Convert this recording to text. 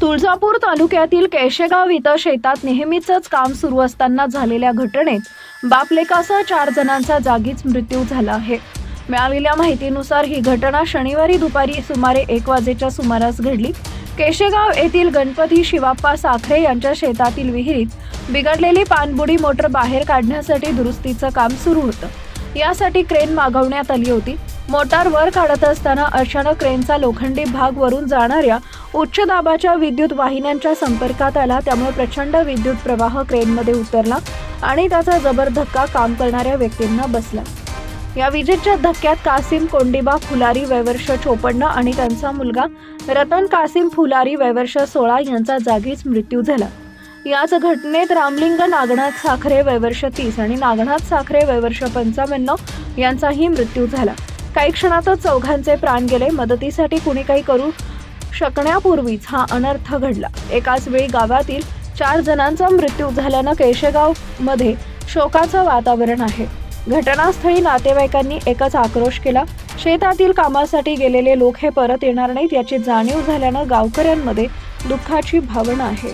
तुळजापूर तालुक्यातील केशेगाव इथं शेतात नेहमीचंच काम सुरू असताना झालेल्या घटनेत बापलेकासह 4 जणांचा जागीच मृत्यू झाला आहे। मिळालेल्या माहितीनुसार ही घटना शनिवारी दुपारी सुमारे 1 वाजेच्या सुमारास घडली। केशेगाव येथील गणपती शिवाप्पा साखरे यांच्या शेतातील विहिरीत बिघडलेली पाणबुडी मोटर बाहेर काढण्यासाठी दुरुस्तीचं काम सुरू होतं। यासाठी क्रेन मागवण्यात आली होती। मोटार वर काढत असताना अचानक क्रेनचा लोखंडी भाग वरून जाणाऱ्या उच्च दाबाच्या विद्युत वाहिन्यांच्या संपर्कात आला। त्यामुळे प्रचंड विद्युत प्रवाह क्रेनमध्ये उतरला आणि त्याचा जबर धक्का काम करणाऱ्या व्यक्तींना बसला। या विजेच्या धक्क्यात कासिम कोंडिबा फुलारी वय वर्ष 54 आणि त्यांचा मुलगा रतन कासिम फुलारी वय वर्ष 16 यांचा जागीच मृत्यू झाला। याच घटनेत रामलिंग नागनाथ साखरे वय वर्ष 30 आणि नागनाथ साखरे वय वर्ष 55 यांचाही मृत्यू झाला। काही क्षणातच चौघांचे प्राण गेले। मदतीसाठी कुणी काही करू शकण्यापूर्वीच हा अनर्थ घडला। एकाच वेळी गावातील 4 जणांचा मृत्यू झाल्यानं केशेगाव मध्ये शोकाचं वातावरण आहे। घटनास्थळी नातेवाईकांनी एकच आक्रोश केला। शेतातील कामासाठी गेलेले लोक हे परत येणार नाहीत याची जाणीव झाल्यानं गावकऱ्यांमध्ये दुःखाची भावना आहे।